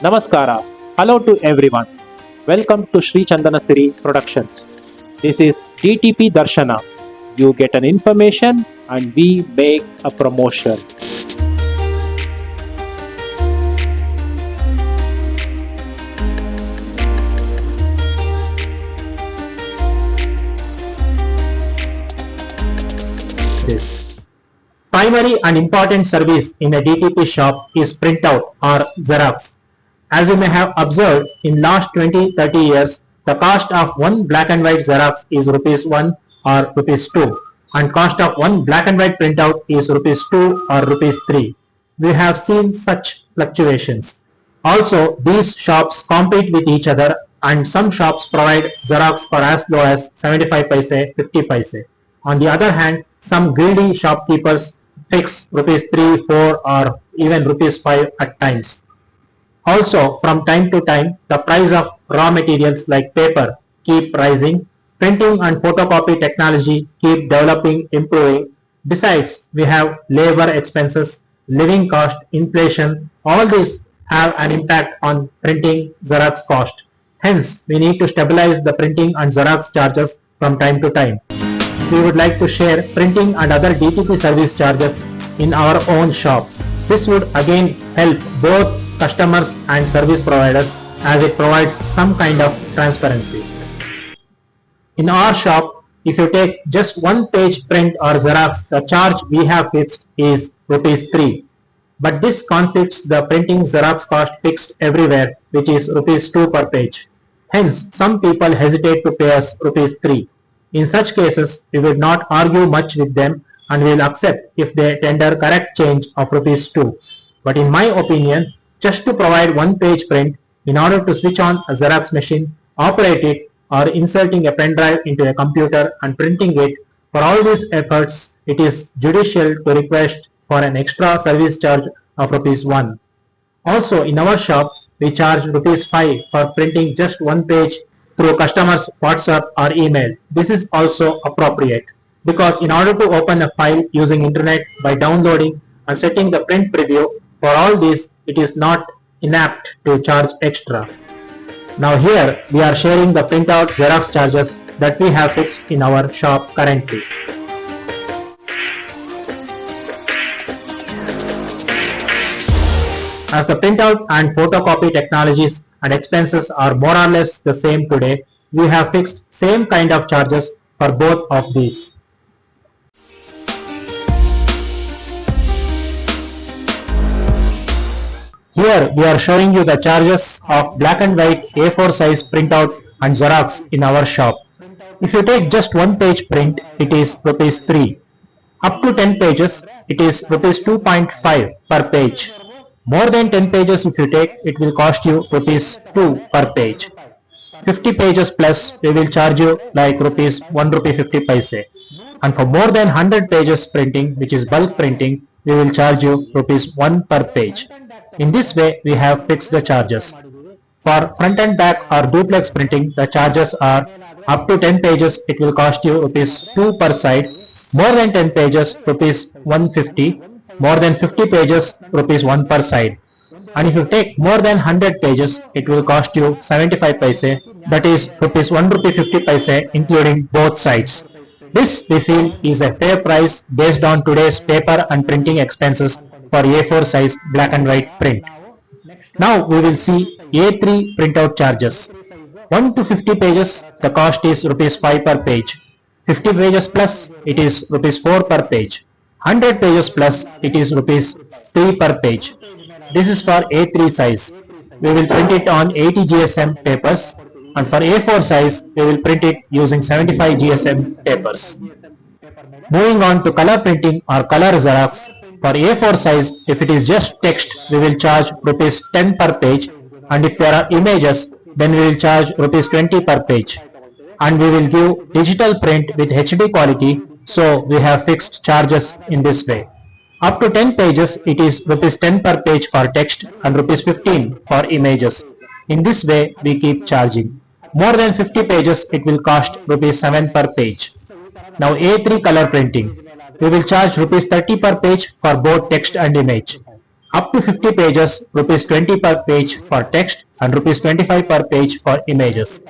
Namaskara. Hello to everyone. Welcome to Sri Chandanasiri Productions. This is DTP Darshana. You get an information and we make a promotion. This primary and important service in a DTP shop is printout or Xerox. As you may have observed, in last 20-30 years, the cost of one black and white Xerox is rupees 1 or rupees 2, and cost of one black and white printout is rupees 2 or rupees 3. We have seen such fluctuations. Also, these shops compete with each other, and some shops provide Xerox for as low as 75 paise, 50 paise. On the other hand, some greedy shopkeepers fix rupees 3, 4 or even rupees 5 at times. Also, from time to time, the price of raw materials like paper keep rising. Printing and photocopy technology keep developing, improving. Besides, we have labor expenses, living cost, inflation. All these have an impact on printing Xerox cost. Hence, we need to stabilize the printing and Xerox charges from time to time. We would like to share printing and other DTP service charges in our own shop. This would again help both customers and service providers as it provides some kind of transparency. In our shop, if you take just one page print or Xerox, the charge we have fixed is rupees 3. But this conflicts the printing Xerox cost fixed everywhere, which is rupees 2 per page. Hence, some people hesitate to pay us rupees 3. In such cases, we will not argue much with them and we will accept if they tender correct change of rupees 2. But in my opinion, just to provide one page print, in order to switch on a Xerox machine, operate it, or inserting a pen drive into a computer and printing it, for all these efforts, it is judicial to request for an extra service charge of rupees 1. Also, in our shop, we charge rupees 5 for printing just one page through customers' WhatsApp or email. This is also appropriate because in order to open a file using internet by downloading and setting the print preview, for all this it is not inapt to charge extra. Now here we are sharing the printout Xerox charges that we have fixed in our shop currently. As the printout and photocopy technologies and expenses are more or less the same today, we have fixed same kind of charges for both of these. Here we are showing you the charges of black and white A4 size printout and Xerox in our shop. If you take just one page print, it is rupees 3. Up to 10 pages, it is rupees 2.5 per page. More than 10 pages if you take, it will cost you rupees 2 per page. 50 pages plus, we will charge you like rupees 1 rupee 50 paise. And for more than 100 pages printing, which is bulk printing, we will charge you rupees 1 per page. In this way, we have fixed the charges. For front and back or duplex printing, the charges are up to 10 pages, it will cost you rupees 2 per side. More than 10 pages, rupees 150. More than 50 pages, rupees 1 per side. And if you take more than 100 pages, it will cost you 75 paise, that is rupees 1 rupee 50 paise including both sides. This we feel is a fair price based on today's paper and printing expenses for A4 size black and white print. Now we will see A3 printout charges. 1 to 50 pages, the cost is rupees 5 per page. 50 pages plus, it is rupees 4 per page. 100 pages plus, it is rupees 3 per page. This is for A3 size. We will print it on 80 GSM papers, and for A4 size, we will print it using 75 GSM papers. Moving on to color printing or color Xerox. For A4 size, if it is just text, we will charge rupees 10 per page, and if there are images, then we will charge rupees 20 per page. And we will give digital print with HD quality, so we have fixed charges in this way. Up to 10 pages, it is rupees 10 per page for text and rupees 15 for images. In this way, we keep charging. More than 50 pages, it will cost rupees 7 per page. Now A3 color printing. We will charge rupees 30 per page for both text and image. Up to 50 pages, rupees 20 per page for text and rupees 25 per page for images.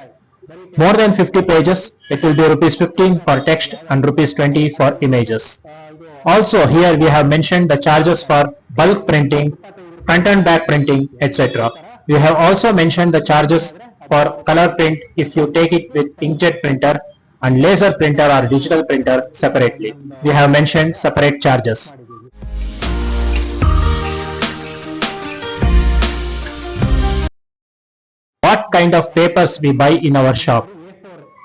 More than 50 pages, it will be rupees 15 for text and rupees 20 for images. Also here we have mentioned the charges for bulk printing, front and back printing, etc. We have also mentioned the charges for color print if you take it with inkjet printer and laser printer or digital printer separately. We have mentioned separate charges. What kind of papers we buy in our shop?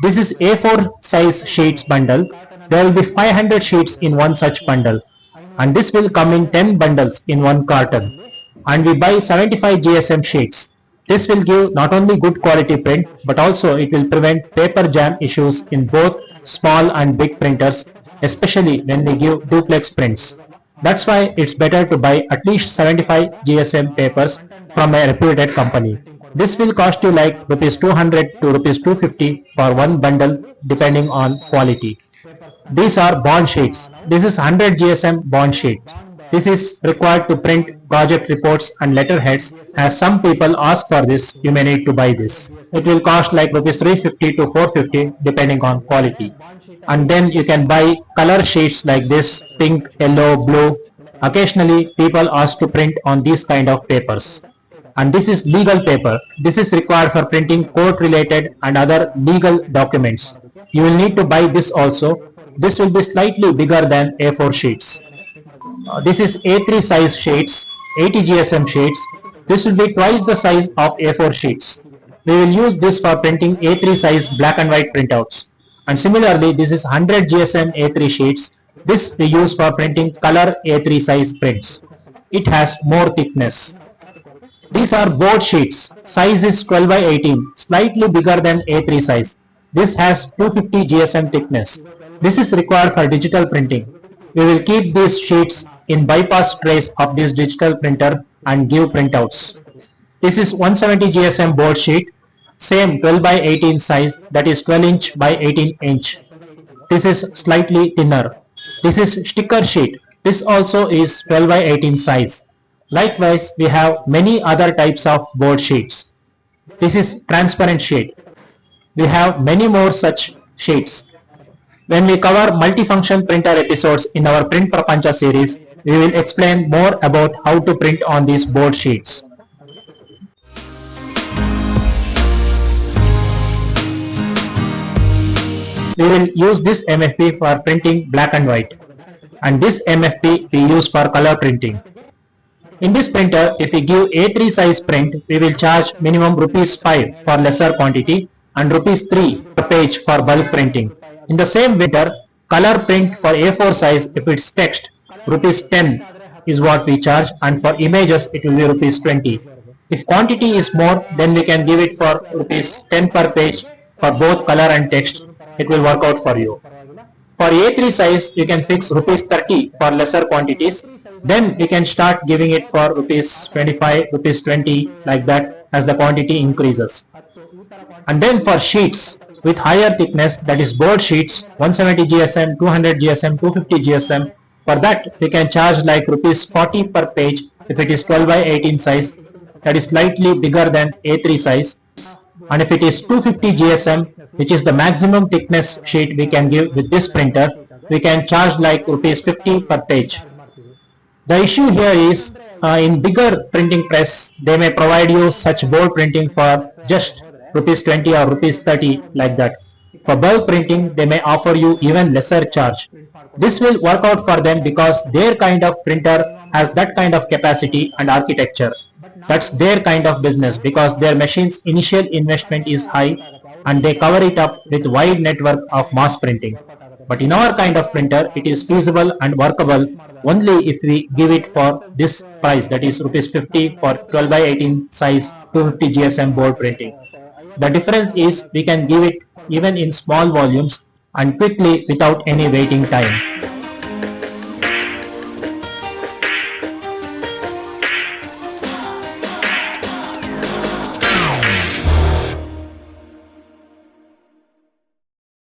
This is A4 size sheets bundle. There will be 500 sheets in one such bundle, and this will come in 10 bundles in one carton. And we buy 75 GSM sheets. This will give not only good quality print, but also it will prevent paper jam issues in both small and big printers, especially when we give duplex prints. That's why it's better to buy at least 75 GSM papers from a reputed company. This will cost you like rupees 200 to rupees 250 for one bundle depending on quality. These are bond sheets. This is 100 GSM bond sheet. This is required to print project reports and letterheads. As some people ask for this, you may need to buy this. It will cost like rupees 350 to 450 depending on quality. And then you can buy color sheets like this, pink, yellow, blue. Occasionally people ask to print on these kind of papers. And this is legal paper. This is required for printing court related and other legal documents. You will need to buy this also. This will be slightly bigger than A4 sheets. This is A3 size sheets, 80 GSM sheets. This will be twice the size of A4 sheets. We will use this for printing A3 size black and white printouts. And similarly, this is 100 GSM A3 sheets. This we use for printing color A3 size prints. It has more thickness. These are board sheets. Size is 12 by 18, slightly bigger than A3 size. This has 250 GSM thickness. This is required for digital printing. We will keep these sheets in bypass trays of this digital printer and give printouts. This is 170 GSM board sheet, same 12 by 18 size, that is 12 inch by 18 inch. This is slightly thinner. This is sticker sheet. This also is 12 by 18 size. Likewise, we have many other types of board sheets. This is transparent sheet. We have many more such sheets. When we cover multifunction printer episodes in our Print Prapancha series, we will explain more about how to print on these board sheets. We will use this MFP for printing black and white, and this MFP we use for color printing. In this printer, if we give A3 size print, we will charge minimum rupees 5 for lesser quantity and rupees 3 per page for bulk printing. In the same printer, color print for A4 size, if it's text, rupees 10 is what we charge, and for images it will be rupees 20. If quantity is more, then we can give it for rupees 10 per page for both color and text. It will work out for you. For A3 size, you can fix rupees 30 for lesser quantities. Then we can start giving it for rupees 25, rupees 20, like that as the quantity increases. And then for sheets with higher thickness, that is board sheets, 170 GSM, 200 GSM, 250 GSM, for that we can charge like rupees 40 per page if it is 12 by 18 size, that is slightly bigger than A3 size. And if it is 250 GSM, which is the maximum thickness sheet we can give with this printer, we can charge like rupees 50 per page. The issue here is in bigger printing press, they may provide you such board printing for just rupees 20 or rupees 30, like that. For bulk printing, they may offer you even lesser charge. This will work out for them because their kind of printer has that kind of capacity and architecture. That's their kind of business because their machine's initial investment is high and they cover it up with wide network of mass printing. But in our kind of printer, it is feasible and workable only if we give it for this price, that is rupees 50 for 12 by 18 size 250 GSM board printing. The difference is we can give it even in small volumes and quickly without any waiting time.